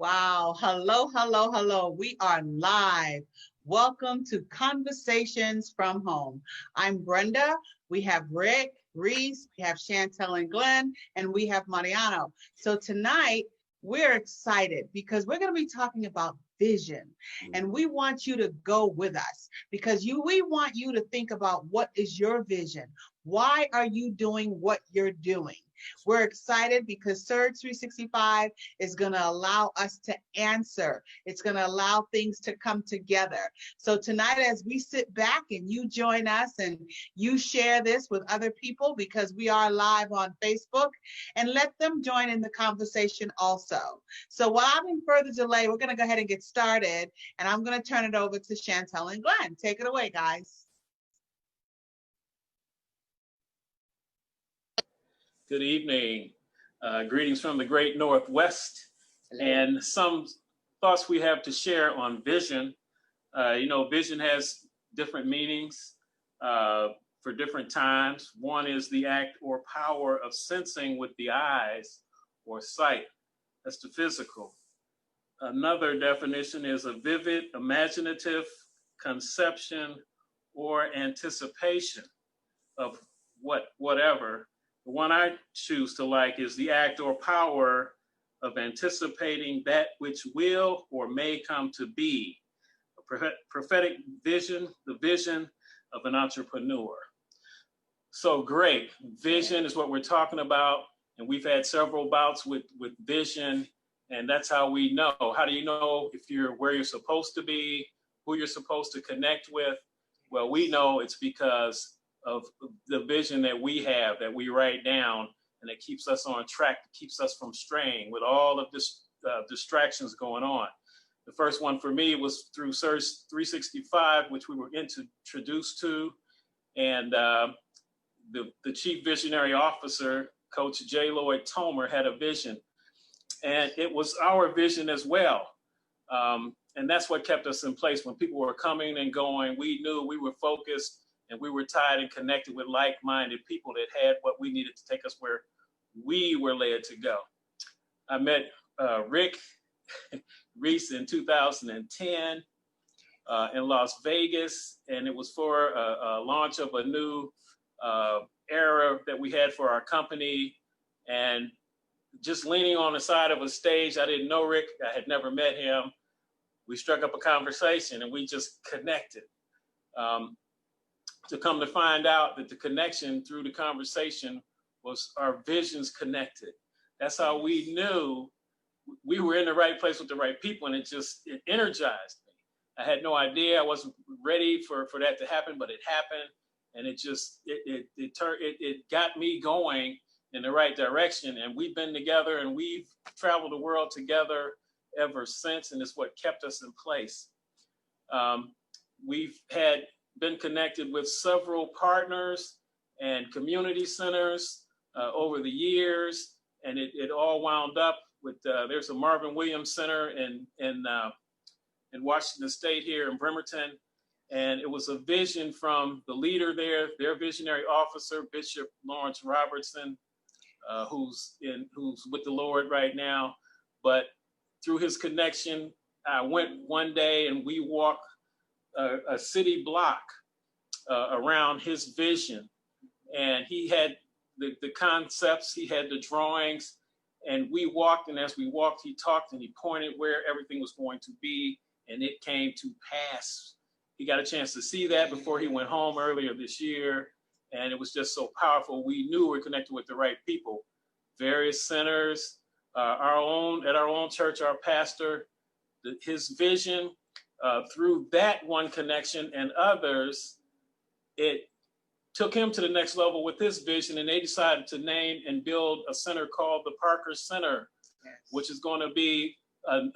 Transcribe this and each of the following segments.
Wow. Hello, hello, hello. We are live. Welcome to Conversations from Home. I'm Brenda. We have Rick, Reese, we have Chantel and Glenn, and we have Mariano. So tonight, we're excited because we're going to be talking about vision. And we want you to go with us because we want you to think about what is your vision? Why are you doing what you're doing? We're excited because Surge 365 is going to allow us to answer. It's going to allow things to come together. So tonight, as we sit back and you join us and you share this with other people, because we are live on Facebook, and let them join in the conversation also. So without any further delay, we're going to go ahead and get started, and I'm going to turn it over to Chantel and Glenn. Take it away, guys. Good evening. Greetings from the great Northwest. Hello. And some thoughts we have to share on vision. Vision has different meanings for different times. One is the act or power of sensing with the eyes or sight. That's the physical. Another definition is a vivid, imaginative conception or anticipation of whatever. The one I choose to like is the act or power of anticipating that which will or may come to be. A prophetic vision, the vision of an entrepreneur. So great. Vision is what we're talking about. And we've had several bouts with vision. And that's how we know. How do you know if you're where you're supposed to be, who you're supposed to connect with? Well, we know it's because of the vision that we have, that we write down, and it keeps us on track, keeps us from straying with all of this distractions going on. The first one for me was through Surge 365, which we were introduced to, and the chief visionary officer, Coach J. Lloyd Tomer, had a vision, and it was our vision as well. And that's what kept us in place. When people were coming and going, we knew we were focused, and we were tied and connected with like-minded people that had what we needed to take us where we were led to go. I met Rick Reese in 2010 in Las Vegas, and it was for a launch of a new era that we had for our company. And just leaning on the side of a stage, I didn't know Rick, I had never met him. We struck up a conversation and we just connected. To come to find out that the connection through the conversation was our visions connected. That's how we knew we were in the right place with the right people, and it energized me. I had no idea, I wasn't ready for that to happen, but it happened, and it got me going in the right direction. And we've been together, and we've traveled the world together ever since, and it's what kept us in place. We've been connected with several partners and community centers over the years, and it all wound up with there's a Marvin Williams Center in Washington State here in Bremerton, and it was a vision from the leader there, their visionary officer, Bishop Lawrence Robertson, who's with the Lord right now. But through his connection, I went one day and we walked a city block around his vision, and he had the concepts, he had the drawings, and we walked, and as we walked, he talked and he pointed where everything was going to be, and it came to pass. He got a chance to see that before he went home earlier this year, and it was just so powerful. We knew we were connected with the right people. Various centers, at our own church, our pastor, his vision, through that one connection and others, it took him to the next level with his vision, and they decided to name and build a center called the Parker Center, yes, which is going to be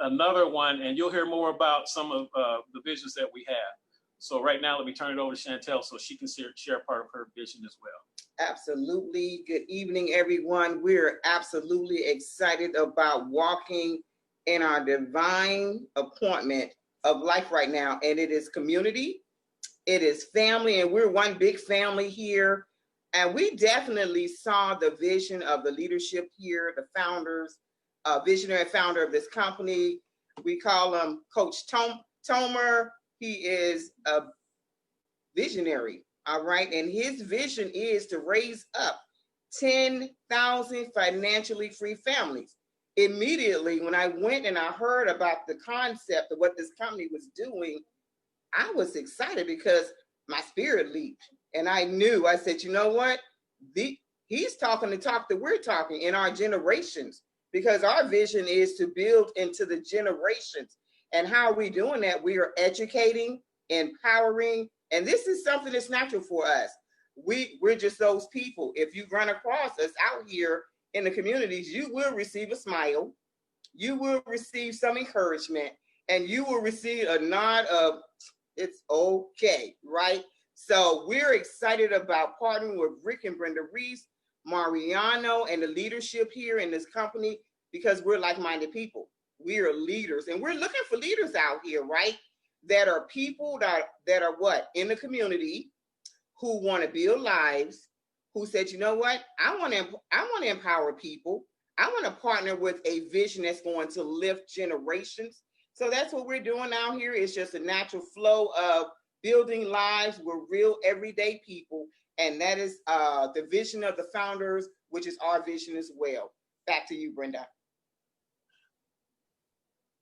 another one, and you'll hear more about some of the visions that we have. So right now, let me turn it over to Chantel so she can share part of her vision as well. Absolutely. Good evening, everyone. We're absolutely excited about walking in our divine appointment of life right now, and it is community, it is family, and we're one big family here. And we definitely saw the vision of the leadership here, the founders, visionary founder of this company. We call him Coach Tomer. He is a visionary, all right? And his vision is to raise up 10,000 financially free families. Immediately, when I went and I heard about the concept of what this company was doing, I was excited because my spirit leaped. And I knew, I said, you know what? He's talking the talk that we're talking in our generations, because our vision is to build into the generations. And how are we doing that? We are educating, empowering, and this is something that's natural for us. We're just those people. If you run across us out here in the communities, you will receive a smile, you will receive some encouragement, and you will receive a nod of it's okay, right? So we're excited about partnering with Rick and Brenda Reese, Mariano, and the leadership here in this company, because we're like-minded people. We are leaders, and we're looking for leaders out here, right? That are people that are what? In the community, who want to build lives, who said, you know what? I want to empower people. I want to partner with a vision that's going to lift generations. So that's what we're doing out here. It's just a natural flow of building lives with real everyday people. And that is the vision of the founders, which is our vision as well. Back to you, Brenda.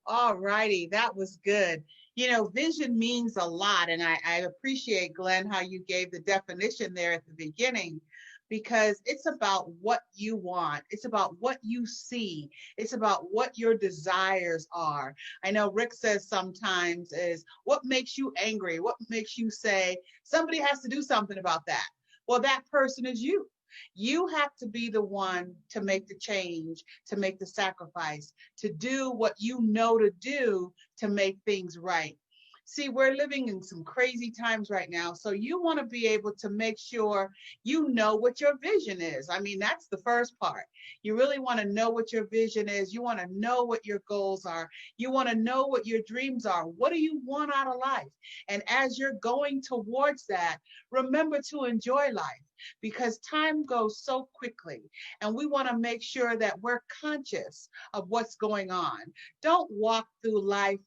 All righty, that was good. You know, vision means a lot, and I appreciate, Glenn, how you gave the definition there at the beginning, because it's about what you want. It's about what you see. It's about what your desires are. I know Rick says sometimes is, what makes you angry? What makes you say, somebody has to do something about that? Well, that person is you. You have to be the one to make the change, to make the sacrifice, to do what you know to do to make things right. See, we're living in some crazy times right now. So you want to be able to make sure you know what your vision is. I mean, that's the first part. You really want to know what your vision is. You want to know what your goals are. You want to know what your dreams are. What do you want out of life? And as you're going towards that, remember to enjoy life, because time goes so quickly, and we want to make sure that we're conscious of what's going on. Don't walk through life,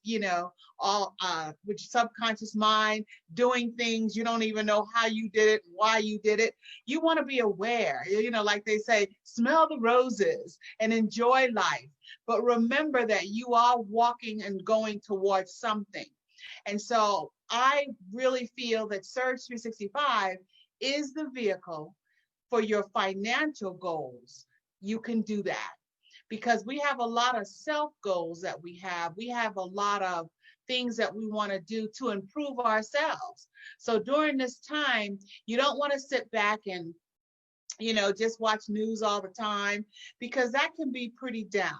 all with your subconscious mind, doing things you don't even know how you did it, why you did it. You want to be aware, like they say, smell the roses and enjoy life. But remember that you are walking and going towards something. And so I really feel that Surge 365 is the vehicle for your financial goals. You can do that, because we have a lot of self goals that we have. We have a lot of things that we want to do to improve ourselves. So during this time, you don't want to sit back and just watch news all the time, because that can be pretty down.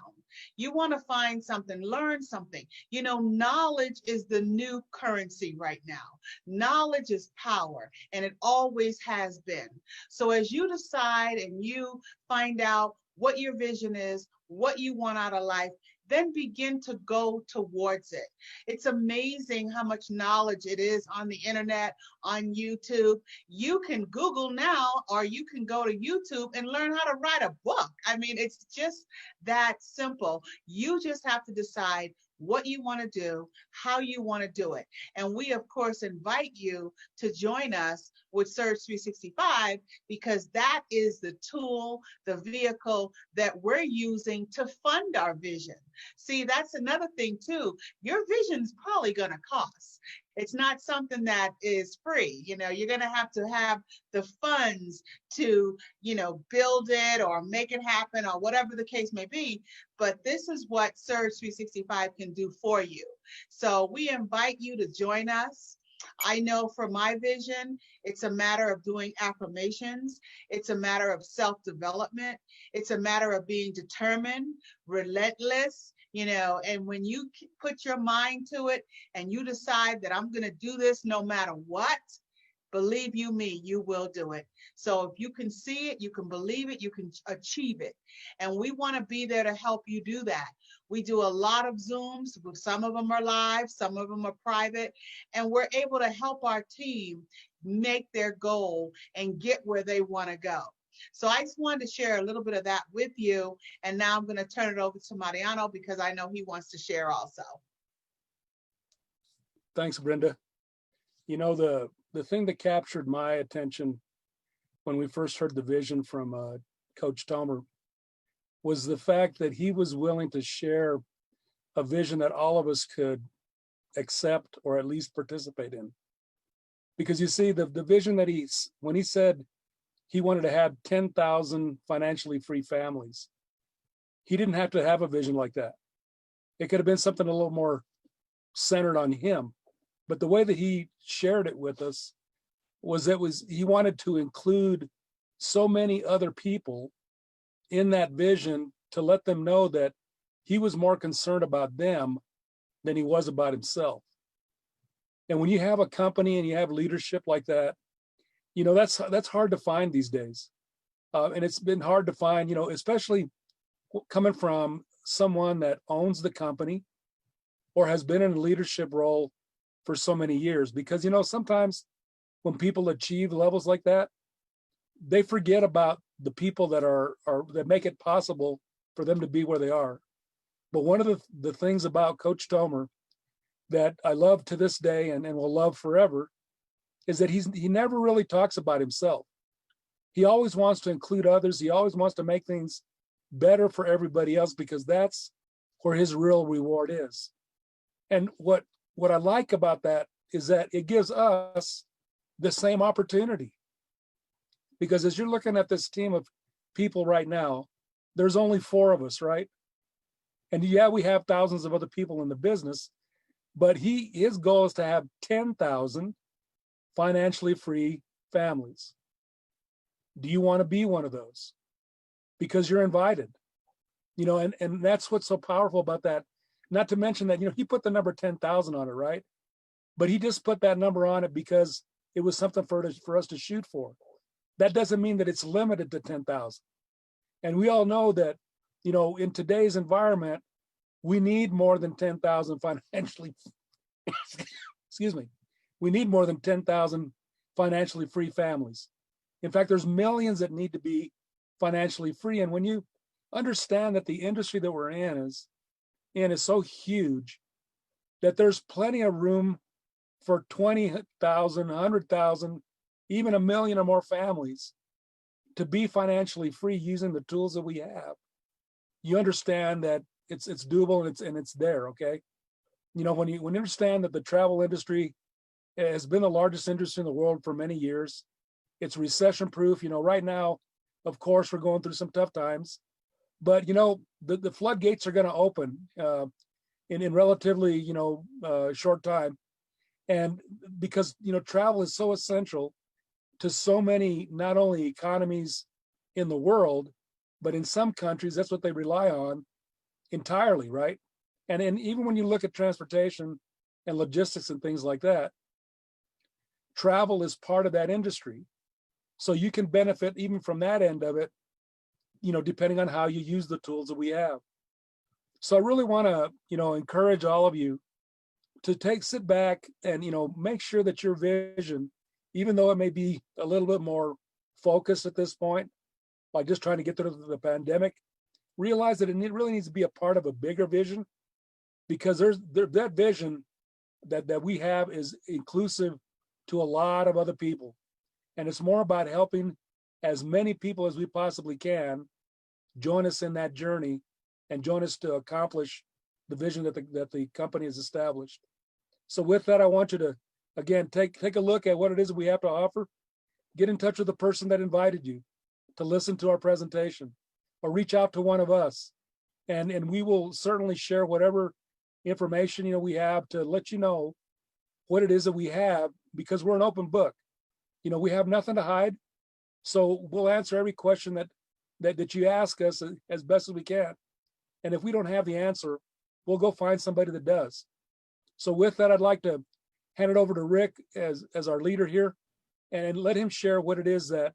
You want to find something, learn something. Knowledge is the new currency right now. Knowledge is power, and it always has been. So as you decide and you find out what your vision is, what you want out of life, then begin to go towards it. It's amazing how much knowledge it is on the internet, on YouTube. You can Google now, or you can go to YouTube and learn how to write a book. I mean, it's just that simple. You just have to decide what you want to do, how you want to do it. And we, of course, invite you to join us with Surge 365, because that is the tool, the vehicle that we're using to fund our vision. See, that's another thing too. Your vision is probably going to cost. It's not something that is free. You're going to have the funds to, build it or make it happen, or whatever the case may be. But this is what Surge 365 can do for you. So we invite you to join us. I know for my vision, it's a matter of doing affirmations. It's a matter of self-development. It's a matter of being determined, relentless, and when you put your mind to it and you decide that I'm going to do this no matter what, believe you me, you will do it. So if you can see it, you can believe it, you can achieve it. And we want to be there to help you do that. We do a lot of Zooms. Some of them are live, some of them are private, and we're able to help our team make their goal and get where they want to go. So I just wanted to share a little bit of that with you. And now I'm going to turn it over to Mariano because I know he wants to share also. Thanks, Brenda. You know, the thing that captured my attention when we first heard the vision from Coach Tomer was the fact that he was willing to share a vision that all of us could accept or at least participate in. Because you see, the vision that when he said he wanted to have 10,000 financially free families, he didn't have to have a vision like that. It could have been something a little more centered on him. But the way that he shared it with us was he wanted to include so many other people in that vision to let them know that he was more concerned about them than he was about himself. And when you have a company and you have leadership like that, you know, that's hard to find these days. And it's been hard to find, you know, especially coming from someone that owns the company or has been in a leadership role for so many years. Because, you know, sometimes when people achieve levels like that, they forget about the people that that make it possible for them to be where they are. But one of the things about Coach Tomer that I love to this day and will love forever is that he never really talks about himself. He always wants to include others. He always wants to make things better for everybody else because that's where his real reward is. And what I like about that is that it gives us the same opportunity. Because as you're looking at this team of people right now, there's only 4 of us, right? And yeah, we have thousands of other people in the business, but his goal is to have 10,000 financially free families. Do you want to be one of those? Because you're invited. You know, and that's what's so powerful about that. Not to mention that, you know, he put the number 10,000 on it, right? But he just put that number on it because it was something for us to shoot for. That doesn't mean that it's limited to 10,000. And we all know that, you know, in today's environment, we need more than 10,000 financially, excuse me, we need more than 10,000 financially free families. In fact, there's millions that need to be financially free. And when you understand that the industry that we're in is so huge that there's plenty of room for 20,000, 100,000, even 1 million or more families to be financially free using the tools that we have. You understand that it's doable and it's there, okay? You know, when you understand that the travel industry has been the largest industry in the world for many years, it's recession proof. You know, right now, of course, we're going through some tough times, but you know, the floodgates are going to open in relatively, you know, short time. And because, you know, travel is so essential to so many, not only economies in the world, but in some countries, that's what they rely on entirely, right? And even when you look at transportation and logistics and things like that, travel is part of that industry. So you can benefit even from that end of it, you know, depending on how you use the tools that we have. So I really want to, you know, encourage all of you to sit back and, you know, make sure that your vision, even though it may be a little bit more focused at this point, by just trying to get through the pandemic, realize that it really needs to be a part of a bigger vision, because that vision that we have is inclusive to a lot of other people. And it's more about helping as many people as we possibly can join us in that journey and join us to accomplish the vision that the company has established. So with that, I want you to, again, take a look at what it is that we have to offer. Get in touch with the person that invited you to listen to our presentation, or reach out to one of us. And we will certainly share whatever information, you know, we have to let you know what it is that we have, because we're an open book. You know, we have nothing to hide. So we'll answer every question that you ask us as best as we can. And if we don't have the answer, we'll go find somebody that does. So with that, I'd like to hand it over to Rick as our leader here, and let him share what it is that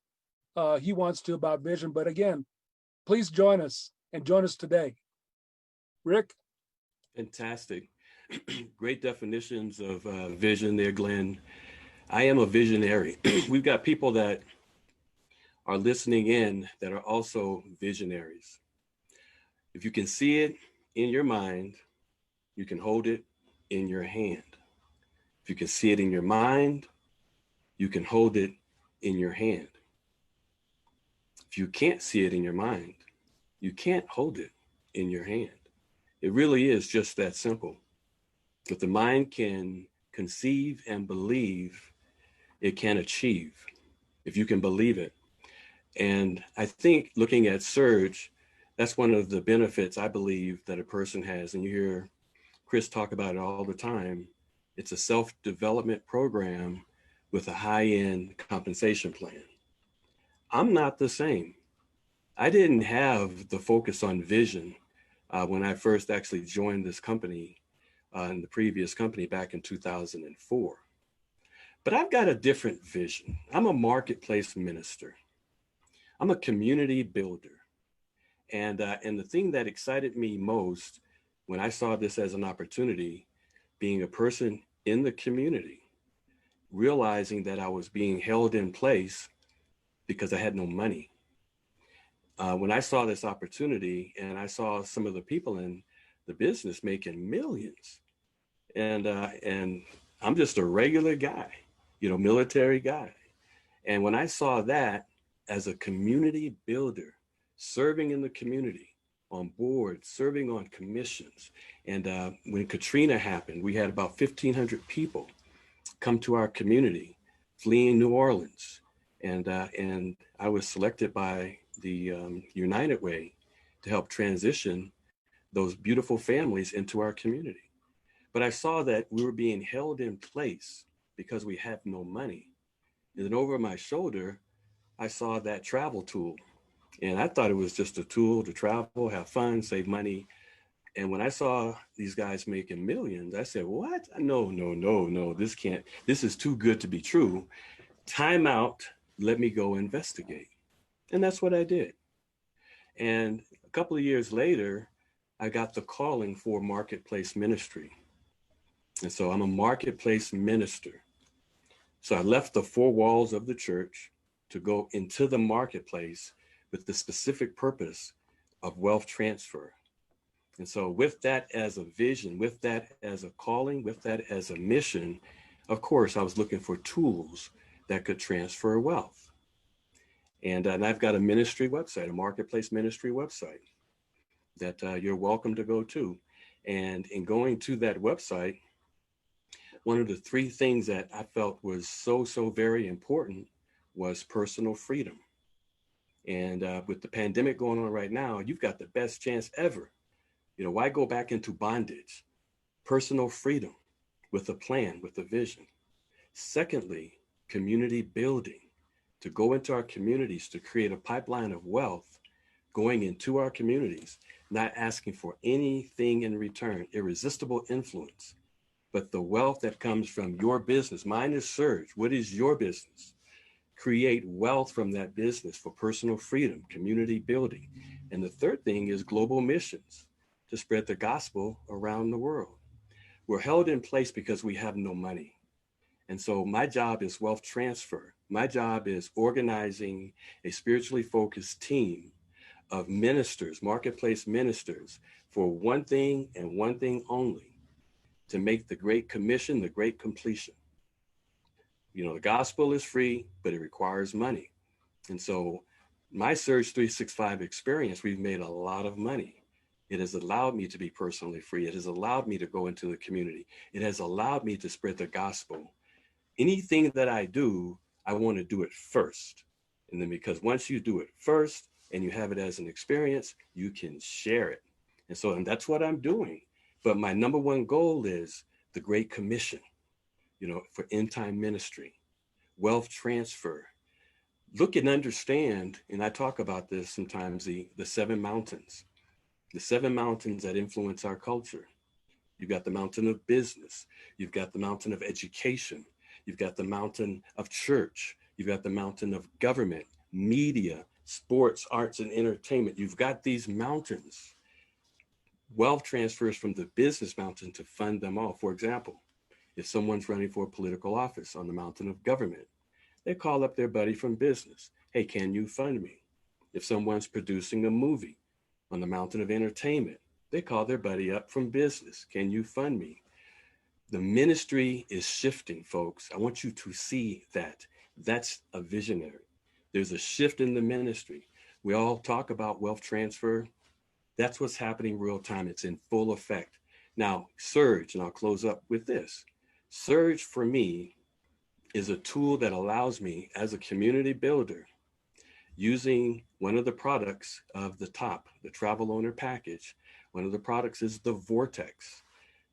he wants to about vision. But again, please join us today. Rick? Fantastic. Great definitions of vision there, Glenn. I am a visionary. We've got people that are listening in that are also visionaries. If you can see it in your mind, you can hold it in your hand. If you can see it in your mind, you can hold it in your hand. If you can't see it in your mind, you can't hold it in your hand. It really is just that simple. If the mind can conceive and believe, it can achieve, if you can believe it. And I think looking at Surge, that's one of the benefits I believe that a person has. And you hear Chris talk about it all the time. It's a self-development program with a high-end compensation plan. I'm not the same. I didn't have the focus on vision when I first actually joined this company, in the previous company back in 2004. But I've got a different vision. I'm a marketplace minister. I'm a community builder. And the thing that excited me most when I saw this as an opportunity, being a person in the community, realizing that I was being held in place because I had no money. When I saw this opportunity and I saw some of the people in the business making millions, and I'm just a regular guy, military guy. And when I saw that as a community builder, serving in the community, on board, serving on commissions. And when Katrina happened, we had about 1,500 people come to our community, fleeing New Orleans. And I was selected by the United Way to help transition those beautiful families into our community. But I saw that we were being held in place because we had no money. And then over my shoulder, I saw that travel tool. And I thought it was just a tool to travel, have fun, save money. And when I saw these guys making millions, I said, what? No, this is too good to be true. Time out, let me go investigate. And that's what I did. And a couple of years later, I got the calling for marketplace ministry. And so I'm a marketplace minister. So I left the four walls of the church to go into the marketplace with the specific purpose of wealth transfer. And so with that as a vision, with that as a calling, with that as a mission, of course, I was looking for tools that could transfer wealth. And I've got a ministry website, a marketplace ministry website that you're welcome to go to. And in going to that website, one of the three things that I felt was so very important was personal freedom. And with the pandemic going on right now, you've got the best chance ever. Why go back into bondage? Personal freedom with a plan, with a vision. Secondly, community building, to go into our communities, to create a pipeline of wealth going into our communities, not asking for anything in return, irresistible influence, but the wealth that comes from your business. Mine is Surge. What is your business? Create wealth from that business for personal freedom, community building. And the third thing is global missions, to spread the gospel around the world. We're held in place because we have no money. And so my job is wealth transfer. My job is organizing a spiritually focused team of ministers, marketplace ministers, for one thing and one thing only, to make the Great Commission, the Great Completion. The gospel is free, but it requires money. And so my Surge 365 experience, we've made a lot of money. It has allowed me to be personally free. It has allowed me to go into the community. It has allowed me to spread the gospel. Anything that I do, I want to do it first. And then because once you do it first and you have it as an experience, you can share it. And that's what I'm doing. But my number one goal is the Great Commission, for end time ministry, wealth transfer. Look and understand, and I talk about this sometimes, the seven mountains that influence our culture. You've got the mountain of business. You've got the mountain of education. You've got the mountain of church. You've got the mountain of government, media, sports, arts, and entertainment. You've got these mountains. Wealth transfers from the business mountain to fund them all. For example, if someone's running for a political office on the mountain of government, they call up their buddy from business. hey, can you fund me? If someone's producing a movie on the mountain of entertainment, they call their buddy up from business. Can you fund me? The ministry is shifting, folks. I want you to see that. That's a visionary. There's a shift in the ministry. We all talk about wealth transfer. That's what's happening real time. It's in full effect. Now, Surge, and I'll close up with this. Surge for me is a tool that allows me as a community builder, using one of the products of the top, the travel owner package. One of the products is the Vortex.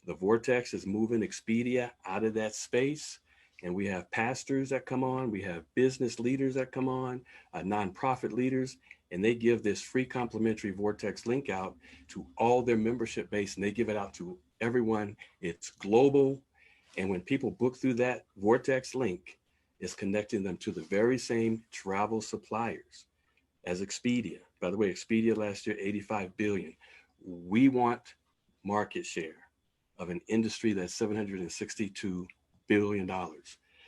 The Vortex is moving Expedia out of that space. And we have pastors that come on, we have business leaders that come on, nonprofit leaders, and they give this free complimentary Vortex link out to all their membership base, and they give it out to everyone. It's global. And when people book through that Vortex link, it's connecting them to the very same travel suppliers as Expedia. By the way, Expedia last year, 85 billion. We want market share of an industry that's $762 billion.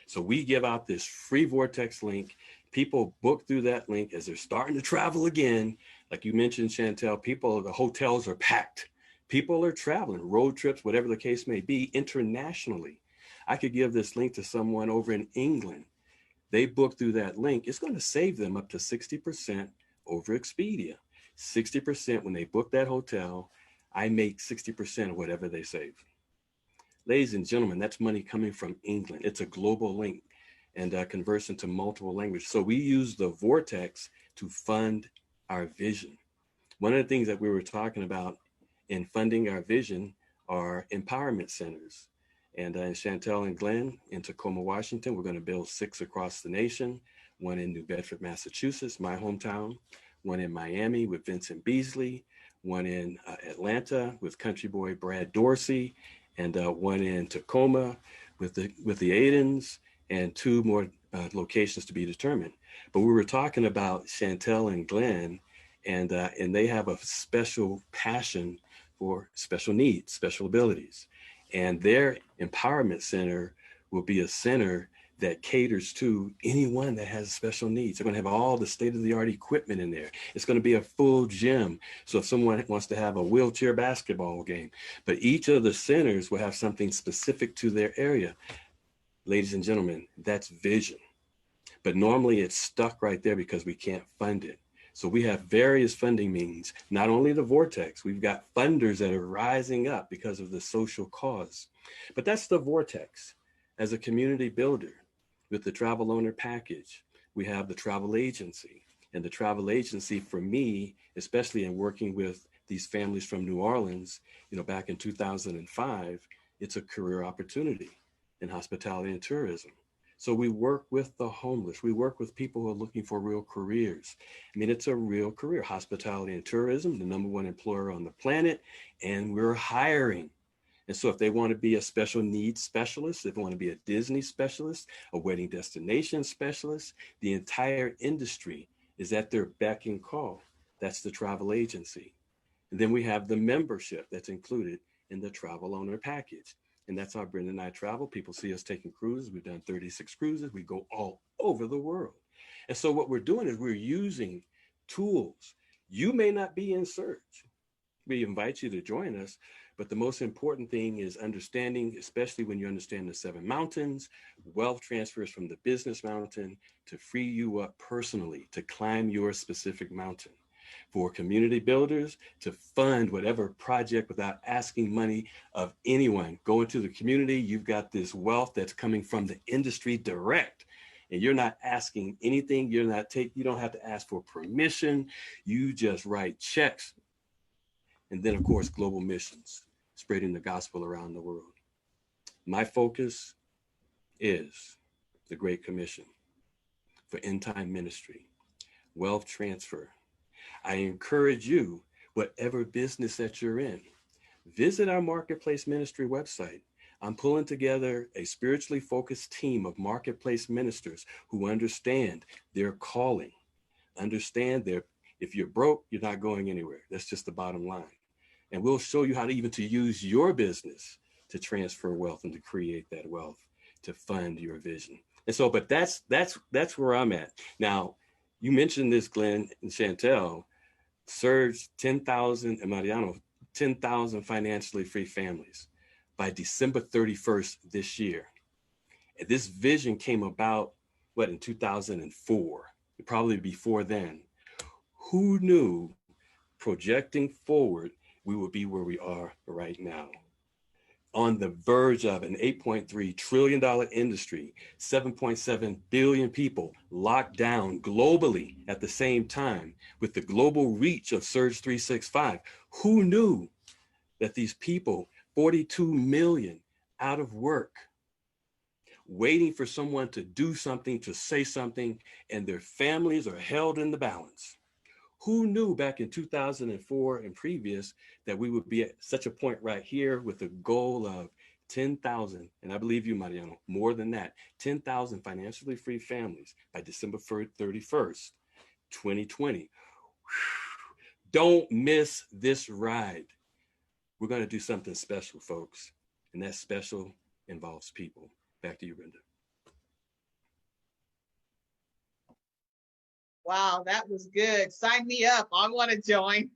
So we give out this free Vortex link. People book through that link as they're starting to travel again. Like you mentioned, Chantel, the hotels are packed. People are traveling, road trips, whatever the case may be, internationally. I could give this link to someone over in England. They book through that link. It's going to save them up to 60% over Expedia. 60% when they book that hotel, I make 60% of whatever they save. Ladies and gentlemen, that's money coming from England. It's a global link and converts into multiple languages. So we use the Vortex to fund our vision. One of the things that we were talking about in funding our vision are empowerment centers. And Chantel and Glenn in Tacoma, Washington, we're going to build 6 across the nation, one in New Bedford, Massachusetts, my hometown, one in Miami with Vincent Beasley, one in Atlanta with country boy Brad Dorsey, and one in Tacoma with the Aidens, and 2 more locations to be determined. But we were talking about Chantel and Glenn, and they have a special passion for special needs, special abilities. And their empowerment center will be a center that caters to anyone that has special needs. They're going to have all the state-of-the-art equipment in there. It's going to be a full gym. So if someone wants to have a wheelchair basketball game, but each of the centers will have something specific to their area. Ladies and gentlemen, that's vision. But normally it's stuck right there because we can't fund it. So we have various funding means, not only the Vortex, we've got funders that are rising up because of the social cause. But that's the Vortex. As a community builder with the travel owner package, we have the travel agency. And the travel agency for me, especially in working with these families from New Orleans, back in 2005, it's a career opportunity in hospitality and tourism. So we work with the homeless. We work with people who are looking for real careers. I mean, it's a real career. Hospitality and tourism, the #1 employer on the planet, and we're hiring. And so if they want to be a special needs specialist, if they want to be a Disney specialist, a wedding destination specialist, the entire industry is at their beck and call. That's the travel agency. And then we have the membership that's included in the travel owner package. And that's how Brenda and I travel. People see us taking cruises. We've done 36 cruises. We go all over the world. And so what we're doing is we're using tools. You may not be in search. We invite you to join us. But the most important thing is understanding, especially when you understand the 7 mountains, wealth transfers from the business mountain to free you up personally to climb your specific mountain. For community builders to fund whatever project without asking money of anyone. Go into the community, you've got this wealth that's coming from the industry direct. And you're not asking anything, you don't have to ask for permission. You just write checks. And then, of course, global missions, spreading the gospel around the world. My focus is the Great Commission for end time ministry, wealth transfer. I encourage you, whatever business that you're in, visit our Marketplace Ministry website. I'm pulling together a spiritually focused team of marketplace ministers who understand their calling, understand if you're broke, you're not going anywhere. That's just the bottom line. And we'll show you how to use your business to transfer wealth and to create that wealth to fund your vision. And so, but that's where I'm at. Now, You mentioned this, Glenn and Chantel, Surge 10,000, and Mariano, 10,000 financially free families by December 31st this year. And this vision came about, what, in 2004, probably before then. Who knew, projecting forward, we would be where we are right now? On the verge of an $8.3 trillion industry, 7.7 billion people locked down globally at the same time, with the global reach of Surge 365. Who knew that these people, 42 million out of work, waiting for someone to do something, to say something, and their families are held in the balance? Who knew back in 2004 and previous that we would be at such a point right here with a goal of 10,000, and I believe you, Mariano, more than that, 10,000 financially free families by December 31st, 2020. Don't miss this ride. We're going to do something special, folks, and that special involves people. Back to you, Brenda. Wow, that was good. Sign me up. I want to join.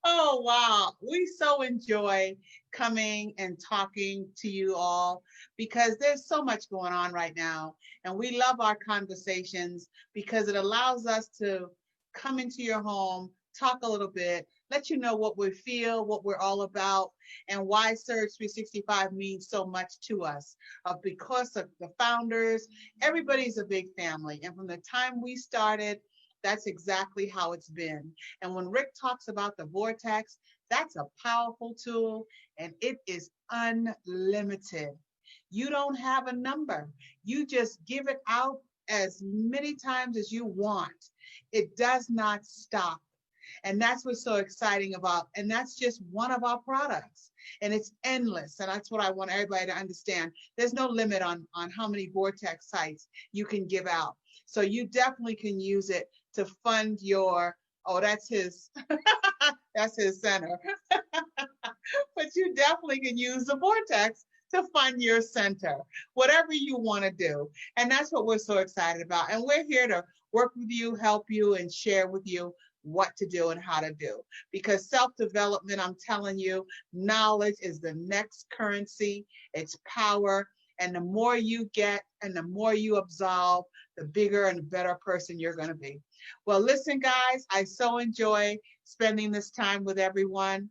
Oh, wow. We so enjoy coming and talking to you all because there's so much going on right now. And we love our conversations because it allows us to come into your home, talk a little bit, let you know what we feel, what we're all about, and why Surge 365 means so much to us. Because of the founders, everybody's a big family. And from the time we started, that's exactly how it's been. And when Rick talks about the vortex, that's a powerful tool and it is unlimited. You don't have a number. You just give it out as many times as you want. It does not stop. And that's what's so exciting about, and that's just one of our products. And it's endless. And that's what I want everybody to understand. There's no limit on how many vortex sites you can give out. So you definitely can use it to fund your, oh, that's his, that's his center. But you definitely can use the vortex to fund your center, whatever you want to do. And that's what we're so excited about. And we're here to work with you, help you, and share with you what to do and how to do. Because self-development, I'm telling you, knowledge is the next currency. It's power. And the more you get and the more you absolve, the bigger and better person you're going to be. Well, listen, guys, I so enjoy spending this time with everyone.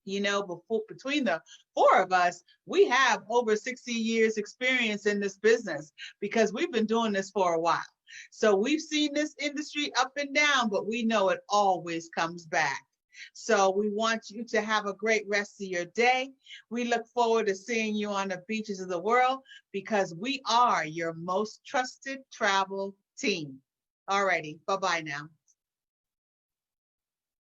You know, between the four of us, we have over 60 years experience in this business because we've been doing this for a while. So we've seen this industry up and down, but we know it always comes back. So we want you to have a great rest of your day. We look forward to seeing you on the beaches of the world because we are your most trusted travel team. All righty. Bye-bye now.